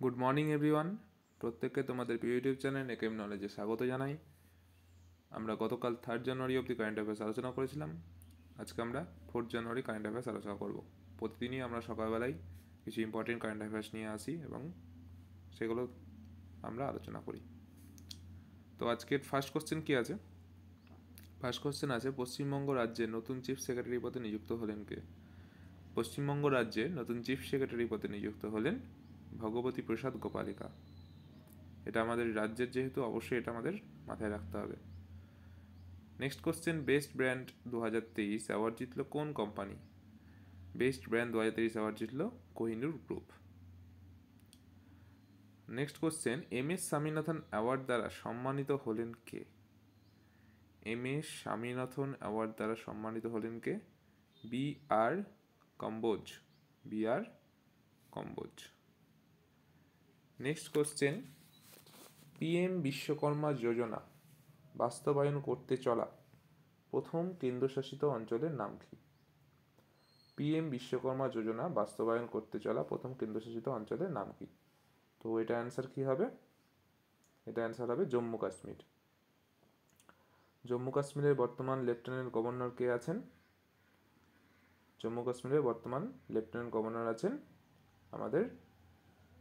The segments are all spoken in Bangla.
গুড মর্নিং এভরিওয়ান, প্রত্যেককে তোমাদের প্রিয় ইউটিউব চ্যানেল একেএম নলেজে স্বাগত জানাই। আমরা গতকাল 3 জানুয়ারি অবধি কারেন্ট অ্যাফেয়ার্স আলোচনা করেছিলাম। আজকে আমরা 4 জানুয়ারি কারেন্ট অ্যাফেয়ার্স আলোচনা করব। প্রতিদিনই আমরা সকালবেলায় কিছু ইম্পর্টেন্ট কারেন্ট অ্যাফেয়ার্স নিয়ে আসি এবং সেগুলো আমরা আলোচনা করি। তো আজকের ফার্স্ট কোশ্চেন কী আছে? ফার্স্ট কোশ্চেন আছে, পশ্চিমবঙ্গ রাজ্যের নতুন চিফ সেক্রেটারি পদে নিযুক্ত হলেন কে? পশ্চিমবঙ্গ রাজ্যের নতুন চিফ সেক্রেটারি পদে নিযুক্ত হলেন ভগবতী প্রসাদ গোপালিকা। এটা আমাদের রাজ্যের যেহেতু অবশ্যই এটা আমাদের মাথায় রাখতে হবে। Next question, best brand 2023 award জিতল কোন কোম্পানি? বেস্ট ব্র্যান্ড 2023 অ্যাওয়ার্ড জিতল Kohinoor group. Next question, M S Swaminathan award দ্বারা সম্মানিত হলেন কে? এম এস স্বামীনাথন অ্যাওয়ার্ড দ্বারা সম্মানিত হলেন কে? বি আর কম্বোজ। বি আর কম্বোজ। নেক্সট কোশ্চেন, পিএম বিশ্বকর্মা যোজনা বাস্তবায়ন করতে চলা প্রথম কেন্দ্রশাসিত অঞ্চলের নাম কি? পিএম বিশ্বকর্মা যোজনা বাস্তবায়ন করতে চলা প্রথম কেন্দ্রশাসিত অঞ্চলের নাম কি? তো এটা অ্যান্সার কি হবে? এটা অ্যান্সার হবে জম্মু কাশ্মীর। জম্মু কাশ্মীরের বর্তমান লেফটেন্যান্ট গভর্নর কে আছেন? জম্মু কাশ্মীরের বর্তমান লেফটেন্যান্ট গভর্নর আছেন আমাদের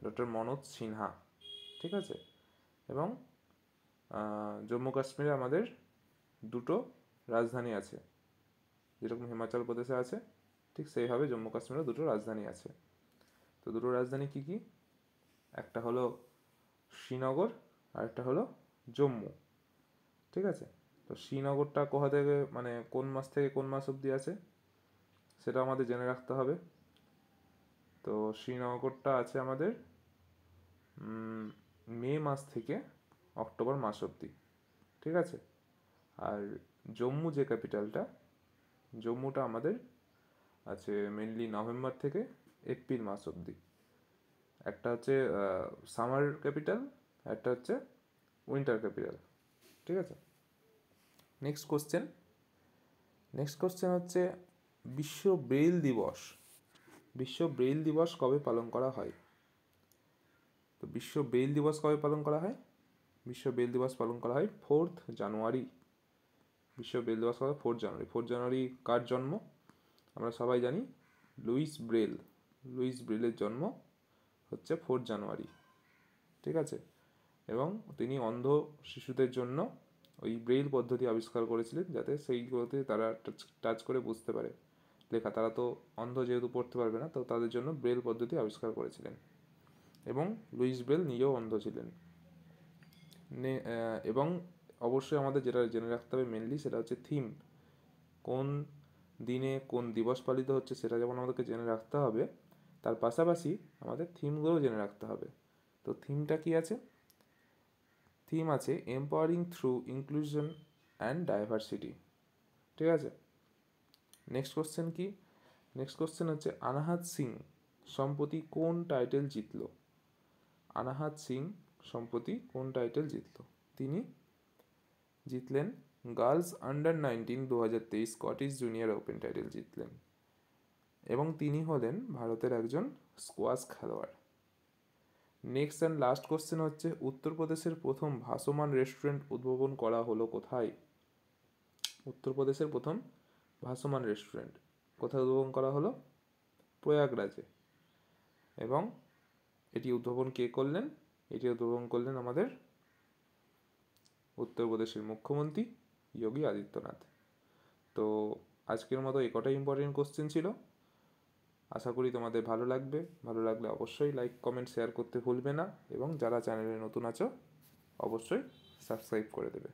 ডক্টর মনোজ সিনহা। ঠিক আছে, এবং জম্মু কাশ্মীরে আমাদের দুটো রাজধানী আছে, যেরকম হিমাচল প্রদেশে আছে ঠিক সেইভাবে জম্মু কাশ্মীরেও দুটো রাজধানী আছে। তো দুটো রাজধানী কি কি? একটা হলো শ্রীনগর আর একটা হলো জম্মু। ঠিক আছে, তো শ্রীনগরটা কোথা থেকে, মানে কোন মাস থেকে কোন মাস অবধি আছে সেটা আমাদের জেনে রাখতে হবে। তো শ্রীনগরটা আছে আমাদের মে মাস থেকে অক্টোবর মাস অবধি। ঠিক আছে, আর জম্মু যে ক্যাপিটালটা, জম্মুটা আমাদের আছে মেনলি নভেম্বর থেকে এপ্রিল মাস অবধি। একটা হচ্ছে সামার ক্যাপিটাল, একটা হচ্ছে উইন্টার ক্যাপিটাল। ঠিক আছে, নেক্সট কোশ্চেন হচ্ছে বিশ্ব ব্রেইল দিবস। বিশ্ব ব্রেইল দিবস কবে পালন করা হয়? তো বিশ্ব ব্রেইল দিবস কবে পালন করা হয়? বিশ্ব ব্রেইল দিবস পালন করা হয় 4th জানুয়ারি। বিশ্ব ব্রেইল দিবস করা হয় 4th জানুয়ারি। 4th জানুয়ারি কার জন্ম? আমরা সবাই জানি লুইস ব্রেল। লুইস ব্রেলের জন্ম হচ্ছে 4th জানুয়ারি। ঠিক আছে, এবং তিনি অন্ধ শিশুদের জন্য ওই ব্রেইল পদ্ধতি আবিষ্কার করেছিলেন, যাতে সেইগুলোতে তারা টাচ করে বুঝতে পারে লেখা। তারা তো অন্ধ, যেহেতু পড়তে পারবে না, তো তাদের জন্য ব্রেইল পদ্ধতি আবিষ্কার করেছিলেন, এবং লুইস ব্রেল নিজেও অন্ধ ছিলেন। এবং অবশ্যই আমাদের যেটা জেনে রাখতে হবে মেনলি, সেটা হচ্ছে থিম। কোন দিনে কোন দিবস পালিত হচ্ছে সেটা যেমন আমাদেরকে জেনে রাখতে হবে, তার পাশাপাশি আমাদের থিমগুলোও জেনে রাখতে হবে। তো থিমটা কি আছে? থিম আছে empowering through inclusion and diversity. ঠিক আছে, নেক্সট কোশ্চেন কি? নেক্সট কোশ্চেন হচ্ছে আনাহাত সিং সম্প্রতি কোন টাইটেল জিতল? আনাহাত সিং সম্প্রতি কোন টাইটেল জিতল? তিনি জিতলেন girls under 19 2023 Scottish junior open title জিতলেন, এবং তিনি হলেন ভারতের একজন স্কোয়াশ খেলোয়াড়। নেক্সট অ্যান্ড লাস্ট কোশ্চেন হচ্ছে উত্তরপ্রদেশের প্রথম ভাসমান রেস্টুরেন্ট উদ্ভাবন করা হলো কোথায়? উত্তরপ্রদেশের প্রথম ভাসমান রেস্টুরেন্ট কোথায় উদ্ভাবন করা হলো? প্রয়াগরাজে। এবং এটি উদ্ভাবন কে করলেন? এটি উদ্ভাবন করলেন আমাদের উত্তরপ্রদেশের মুখ্যমন্ত্রী যোগী আদিত্যনাথ। তো আজকের মতো এ কটাই ইম্পর্টেন্ট কোশ্চেন ছিল। আশা করি তোমাদের ভালো লাগবে। ভালো লাগলে অবশ্যই লাইক কমেন্ট শেয়ার করতে ভুলবে না, এবং যারা চ্যানেলে নতুন আছো অবশ্যই সাবস্ক্রাইব করে দেবে।